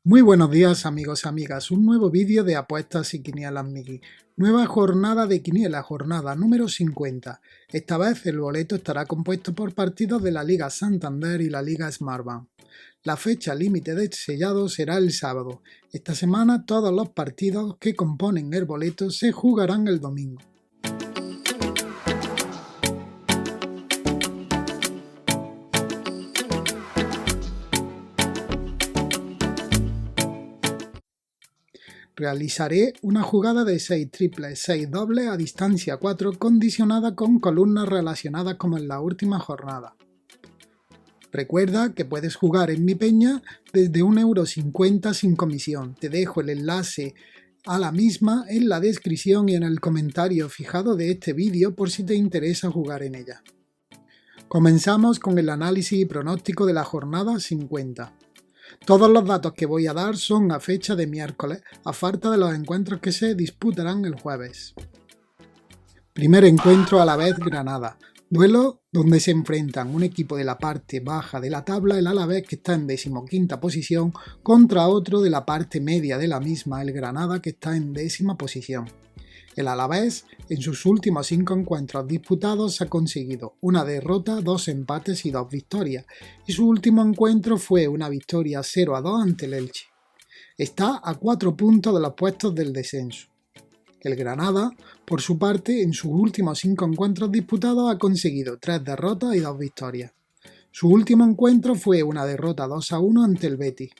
Muy buenos días amigos y amigas, un nuevo vídeo de apuestas y quinielas Miki. Nueva jornada de quiniela, jornada número 50. Esta vez el boleto estará compuesto por partidos de la Liga Santander y la Liga Smartbank. La fecha límite de sellado será el sábado. Esta semana todos los partidos que componen el boleto se jugarán el domingo. Realizaré una jugada de 6 triples, 6 dobles a distancia 4 condicionada con columnas relacionadas como en la última jornada. Recuerda que puedes jugar en mi peña desde 1,50 € sin comisión. Te dejo el enlace a la misma en la descripción y en el comentario fijado de este vídeo por si te interesa jugar en ella. Comenzamos con el análisis y pronóstico de la jornada 50. Todos los datos que voy a dar son a fecha de miércoles, a falta de los encuentros que se disputarán el jueves. Primer encuentro Alavés-Granada. Duelo donde se enfrentan un equipo de la parte baja de la tabla, el Alavés, que está en 15ª posición, contra otro de la parte media de la misma, el Granada, que está en 10ª posición. El Alavés, en sus últimos 5 encuentros disputados, ha conseguido una derrota, 2 empates y 2 victorias, y su último encuentro fue una victoria 0-2 ante el Elche. Está a 4 puntos de los puestos del descenso. El Granada, por su parte, en sus últimos 5 encuentros disputados ha conseguido 3 derrotas y 2 victorias. Su último encuentro fue una derrota 2-1 ante el Betis.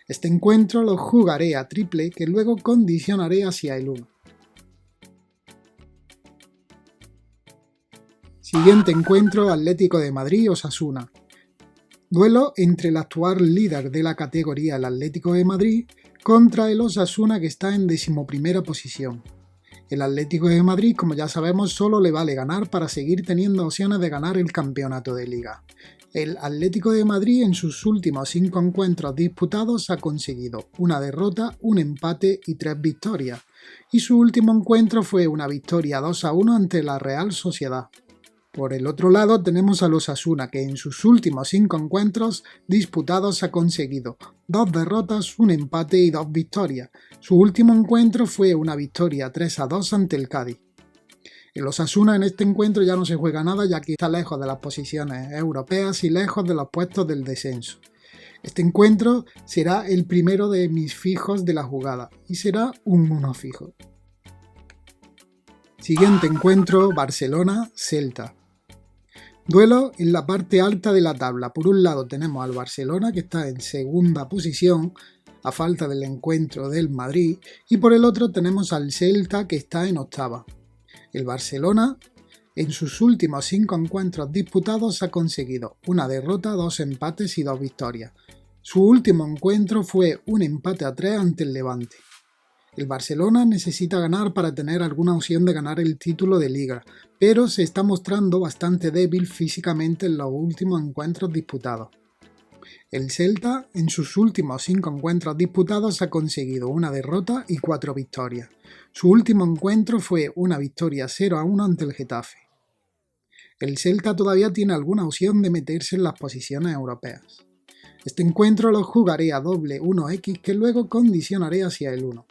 Este encuentro lo jugaré a triple, que luego condicionaré hacia el 1. Siguiente encuentro Atlético de Madrid-Osasuna. Duelo entre el actual líder de la categoría, el Atlético de Madrid, contra el Osasuna, que está en 11ª posición. El Atlético de Madrid, como ya sabemos, solo le vale ganar para seguir teniendo opciones de ganar el campeonato de liga. El Atlético de Madrid en sus últimos 5 encuentros disputados ha conseguido una derrota, un empate y 3 victorias, y su último encuentro fue una victoria 2-1 ante la Real Sociedad. Por el otro lado tenemos al Osasuna, que en sus últimos 5 encuentros disputados ha conseguido 2 derrotas, un empate y 2 victorias. Su último encuentro fue una victoria 3-2 ante el Cádiz. El Osasuna en este encuentro ya no se juega nada, ya que está lejos de las posiciones europeas y lejos de los puestos del descenso. Este encuentro será el primero de mis fijos de la jugada y será un 1 fijo. Siguiente encuentro Barcelona-Celta. Duelo en la parte alta de la tabla. Por un lado tenemos al Barcelona, que está en 2ª posición a falta del encuentro del Madrid, y por el otro tenemos al Celta, que está en 8ª. El Barcelona en sus últimos 5 encuentros disputados ha conseguido una derrota, 2 empates y 2 victorias. Su último encuentro fue un empate a 3 ante el Levante. El Barcelona necesita ganar para tener alguna opción de ganar el título de liga, pero se está mostrando bastante débil físicamente en los últimos encuentros disputados. El Celta, en sus últimos 5 encuentros disputados, ha conseguido una derrota y 4 victorias. Su último encuentro fue una victoria 0-1 ante el Getafe. El Celta todavía tiene alguna opción de meterse en las posiciones europeas. Este encuentro lo jugaré a doble 1x, que luego condicionaré hacia el 1.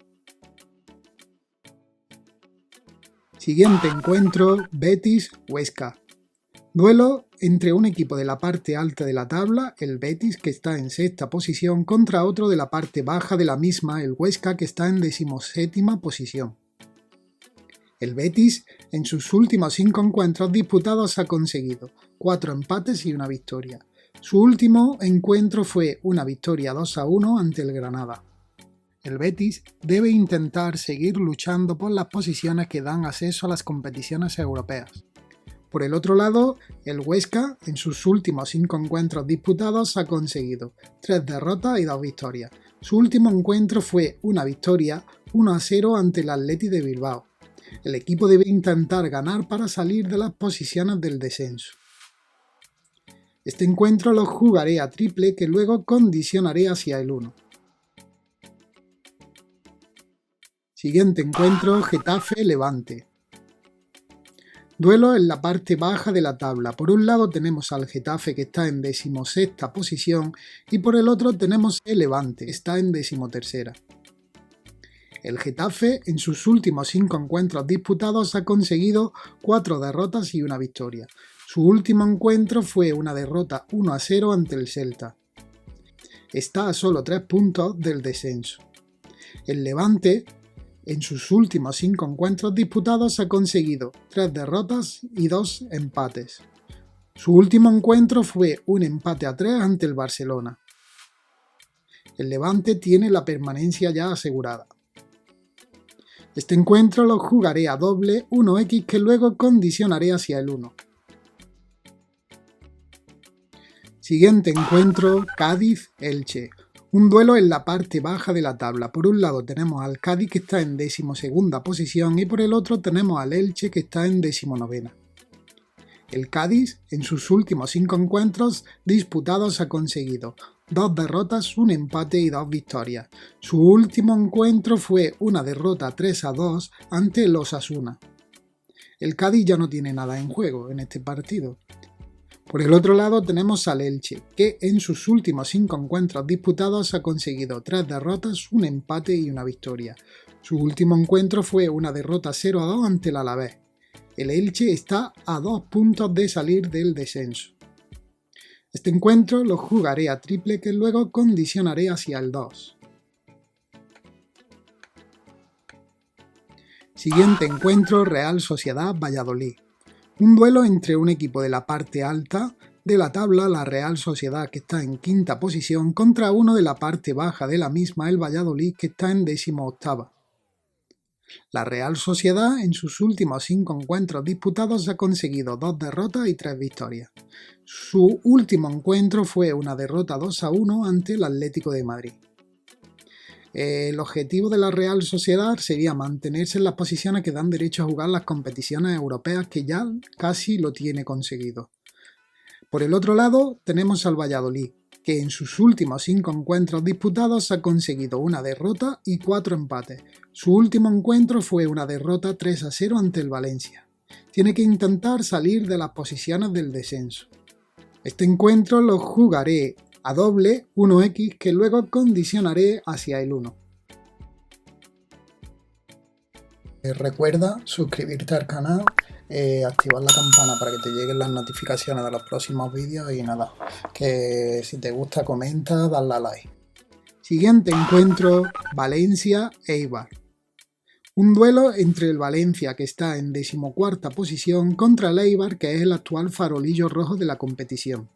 Siguiente encuentro Betis-Huesca. Duelo entre un equipo de la parte alta de la tabla, el Betis, que está en 6ª posición, contra otro de la parte baja de la misma, el Huesca, que está en 17ª posición. El Betis, en sus últimos 5 encuentros disputados, ha conseguido 4 empates y una victoria. Su último encuentro fue una victoria 2-1 ante el Granada. El Betis debe intentar seguir luchando por las posiciones que dan acceso a las competiciones europeas. Por el otro lado, el Huesca, en sus últimos 5 encuentros disputados, ha conseguido 3 derrotas y 2 victorias. Su último encuentro fue una victoria 1-0 ante el Athletic de Bilbao. El equipo debe intentar ganar para salir de las posiciones del descenso. Este encuentro lo jugaré a triple, que luego condicionaré hacia el 1. Siguiente encuentro Getafe-Levante. Duelo en la parte baja de la tabla. Por un lado tenemos al Getafe, que está en 16ª posición, y por el otro tenemos el Levante, que está en 13ª. El Getafe en sus últimos 5 encuentros disputados ha conseguido 4 derrotas y una victoria. Su último encuentro fue una derrota 1-0 ante el Celta. Está a solo 3 puntos del descenso. El Levante en sus últimos 5 encuentros disputados ha conseguido 3 derrotas y 2 empates. Su último encuentro fue un empate a 3 ante el Barcelona. El Levante tiene la permanencia ya asegurada. Este encuentro lo jugaré a doble 1x que luego condicionaré hacia el 1. Siguiente encuentro, Cádiz-Elche. Un duelo en la parte baja de la tabla. Por un lado tenemos al Cádiz, que está en 12ª posición, y por el otro tenemos al Elche, que está en 19ª. El Cádiz en sus últimos 5 encuentros disputados ha conseguido 2 derrotas, un empate y 2 victorias. Su último encuentro fue una derrota 3-2 ante el Osasuna. El Cádiz ya no tiene nada en juego en este partido. Por el otro lado tenemos al Elche, que en sus últimos 5 encuentros disputados ha conseguido 3 derrotas, un empate y una victoria. Su último encuentro fue una derrota 0-2 ante el Alavés. El Elche está a 2 puntos de salir del descenso. Este encuentro lo jugaré a triple que luego condicionaré hacia el 2. Siguiente encuentro, Real Sociedad-Valladolid. Un duelo entre un equipo de la parte alta de la tabla, la Real Sociedad, que está en 5ª posición, contra uno de la parte baja de la misma, el Valladolid, que está en 18ª. La Real Sociedad en sus últimos 5 encuentros disputados ha conseguido 2 derrotas y 3 victorias. Su último encuentro fue una derrota 2-1 ante el Atlético de Madrid. El objetivo de la Real Sociedad sería mantenerse en las posiciones que dan derecho a jugar las competiciones europeas, que ya casi lo tiene conseguido. Por el otro lado tenemos al Valladolid, que en sus últimos 5 encuentros disputados ha conseguido una derrota y 4 empates. Su último encuentro fue una derrota 3-0 ante el Valencia. Tiene que intentar salir de las posiciones del descenso. Este encuentro lo jugaré a doble 1x que luego condicionaré hacia el 1. Recuerda suscribirte al canal, activar la campana para que te lleguen las notificaciones de los próximos vídeos y nada, que si te gusta comenta, dale a like. Siguiente encuentro, Valencia-Eibar. Un duelo entre el Valencia, que está en 14ª posición, contra el Eibar, que es el actual farolillo rojo de la competición.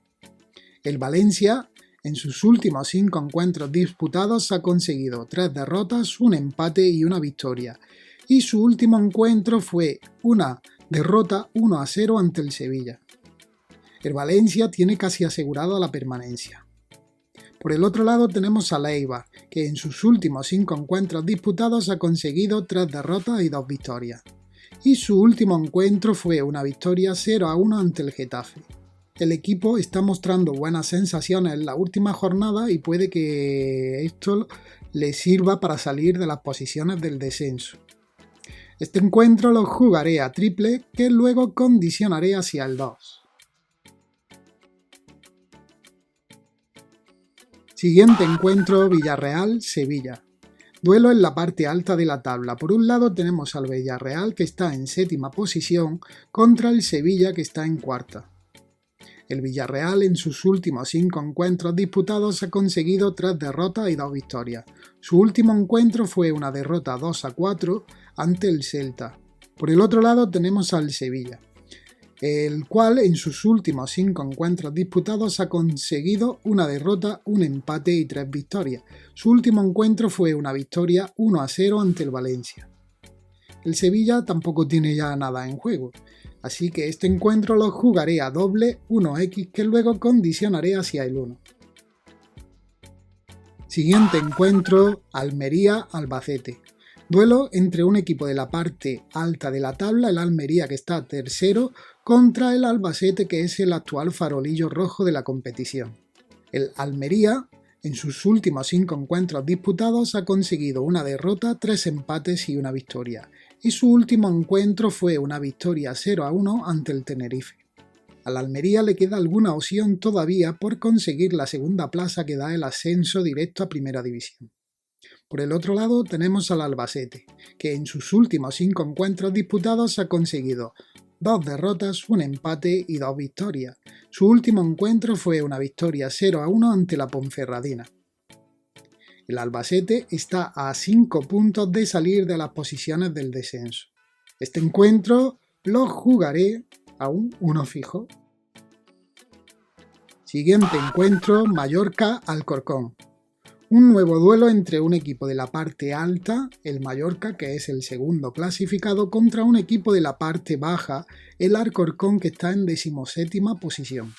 El Valencia en sus últimos 5 encuentros disputados ha conseguido 3 derrotas, un empate y una victoria. Y su último encuentro fue una derrota 1-0 ante el Sevilla. El Valencia tiene casi asegurado la permanencia. Por el otro lado tenemos al Eibar, que en sus últimos 5 encuentros disputados ha conseguido 3 derrotas y 2 victorias. Y su último encuentro fue una victoria 0-1 ante el Getafe. El equipo está mostrando buenas sensaciones en la última jornada y puede que esto le sirva para salir de las posiciones del descenso. Este encuentro lo jugaré a triple que luego condicionaré hacia el 2. Siguiente encuentro, Villarreal-Sevilla. Duelo en la parte alta de la tabla. Por un lado tenemos al Villarreal, que está en 7ª posición, contra el Sevilla, que está en 4ª. El Villarreal en sus últimos 5 encuentros disputados ha conseguido 3 derrotas y 2 victorias. Su último encuentro fue una derrota 2-4 ante el Celta. Por el otro lado tenemos al Sevilla, el cual en sus últimos 5 encuentros disputados ha conseguido una derrota, un empate y 3 victorias. Su último encuentro fue una victoria 1-0 ante el Valencia. El Sevilla tampoco tiene ya nada en juego, así que este encuentro lo jugaré a doble 1x que luego condicionaré hacia el 1. Siguiente encuentro, Almería-Albacete. Duelo entre un equipo de la parte alta de la tabla, el Almería, que está tercero, contra el Albacete, que es el actual farolillo rojo de la competición. El Almería en sus últimos 5 encuentros disputados ha conseguido una derrota, 3 empates y una victoria. y su último encuentro fue una victoria 0-1 ante el Tenerife. Al Almería le queda alguna opción todavía por conseguir la segunda plaza que da el ascenso directo a Primera División. Por el otro lado tenemos al Albacete, que en sus últimos 5 encuentros disputados ha conseguido 2 derrotas, un empate y 2 victorias. Su último encuentro fue una victoria 0-1 ante la Ponferradina. El Albacete está a 5 puntos de salir de las posiciones del descenso. Este encuentro lo jugaré a un 1 fijo. Siguiente encuentro, Mallorca-Alcorcón. Un nuevo duelo entre un equipo de la parte alta, el Mallorca, que es el segundo clasificado, contra un equipo de la parte baja, el Alcorcón, que está en 17ª posición.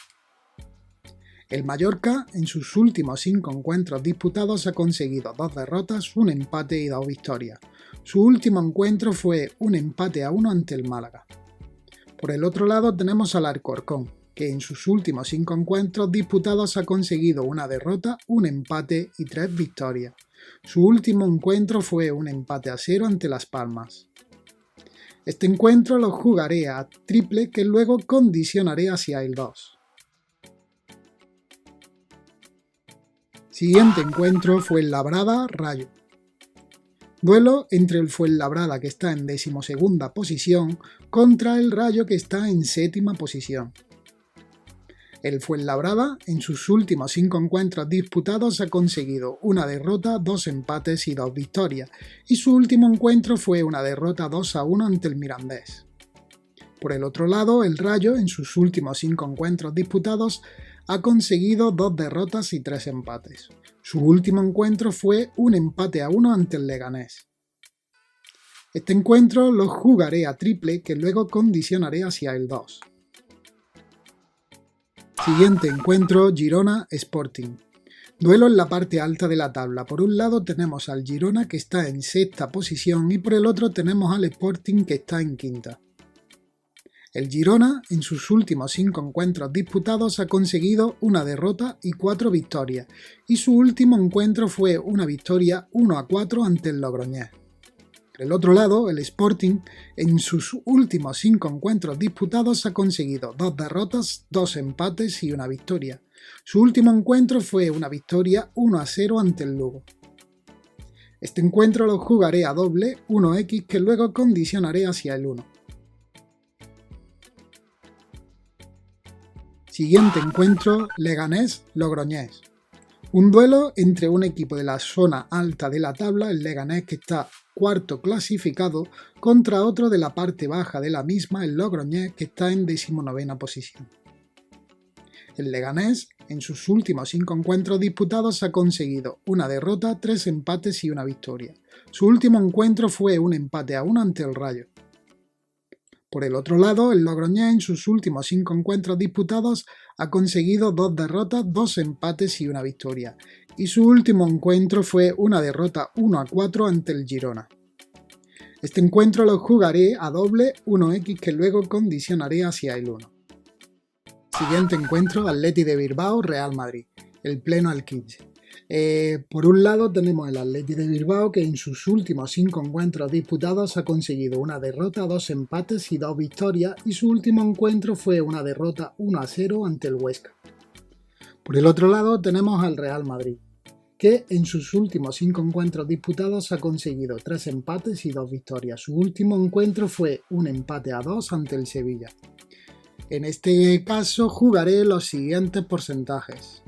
El Mallorca, en sus últimos 5 encuentros disputados, ha conseguido 2 derrotas, un empate y 2 victorias. Su último encuentro fue un empate a 1 ante el Málaga. Por el otro lado tenemos al Alcorcón, que en sus últimos 5 encuentros disputados ha conseguido una derrota, un empate y 3 victorias. Su último encuentro fue un empate a 0 ante Las Palmas. Este encuentro lo jugaré a triple que luego condicionaré hacia el 2. Siguiente encuentro, Fuenlabrada-Rayo. Duelo entre el Fuenlabrada, que está en 12ª posición, contra el Rayo, que está en 7ª posición. El Fuenlabrada, en sus últimos 5 encuentros disputados, ha conseguido una derrota, 2 empates y 2 victorias, y su último encuentro fue una derrota 2-1 ante el Mirandés. Por el otro lado, el Rayo, en sus últimos 5 encuentros disputados, ha conseguido 2 derrotas y 3 empates. Su último encuentro fue un empate a 1 ante el Leganés. Este encuentro lo jugaré a triple que luego condicionaré hacia el 2. Siguiente encuentro, Girona-Sporting. Duelo en la parte alta de la tabla. Por un lado tenemos al Girona, que está en 6ª posición, y por el otro tenemos al Sporting, que está en 5ª. El Girona, en sus últimos 5 encuentros disputados, ha conseguido una derrota y 4 victorias, y su último encuentro fue una victoria 1-4 ante el Logroñés. Por el otro lado, el Sporting, en sus últimos 5 encuentros disputados, ha conseguido 2 derrotas, 2 empates y una victoria. Su último encuentro fue una victoria 1-0 ante el Lugo. Este encuentro lo jugaré a doble 1x que luego condicionaré hacia el 1. Siguiente encuentro, Leganés-Logroñés. Un duelo entre un equipo de la zona alta de la tabla, el Leganés, que está 4º clasificado, contra otro de la parte baja de la misma, el Logroñés, que está en 19ª posición. El Leganés, en sus últimos 5 encuentros disputados, ha conseguido una derrota, 3 empates y una victoria. Su último encuentro fue un empate a 1 ante el Rayo. Por el otro lado, el Logroñés, en sus últimos 5 encuentros disputados, ha conseguido 2 derrotas, 2 empates y una victoria, y su último encuentro fue una derrota 1-4 ante el Girona. Este encuentro lo jugaré a doble 1x que luego condicionaré hacia el 1. Siguiente encuentro, Athletic de Bilbao-Real Madrid, el pleno al 15. Por un lado tenemos el Athletic de Bilbao, que en sus últimos 5 encuentros disputados ha conseguido una derrota, 2 empates y 2 victorias, y su último encuentro fue una derrota 1-0 ante el Huesca. Por el otro lado tenemos al Real Madrid, que en sus últimos 5 encuentros disputados ha conseguido 3 empates y 2 victorias. Su último encuentro fue un empate a 2 ante el Sevilla. En este caso jugaré los siguientes porcentajes.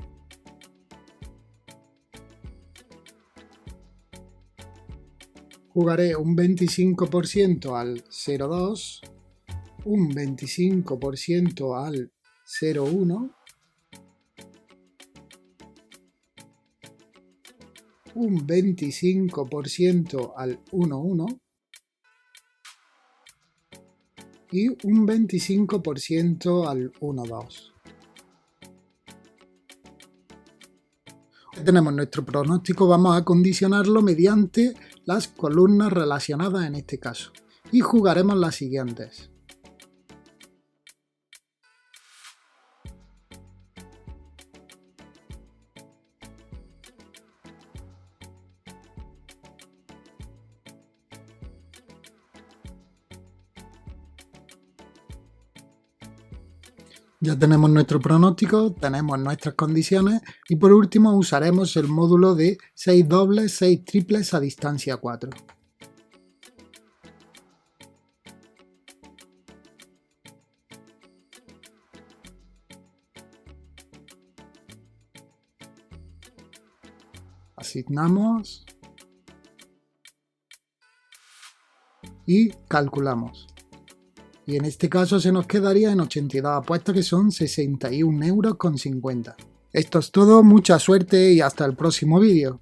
Jugaré un 25% al 0,2, un 25% al 0,1, un 25% al 1,1 y un 25% al 1,2. Tenemos nuestro pronóstico, vamos a condicionarlo mediante las columnas relacionadas en este caso y jugaremos las siguientes. Ya tenemos nuestro pronóstico, tenemos nuestras condiciones y por último usaremos el módulo de 6 dobles, 6 triples a distancia 4. Asignamos y calculamos. Y en este caso se nos quedaría en 82 apuestas, que son 61,50 €. Esto es todo, mucha suerte y hasta el próximo vídeo.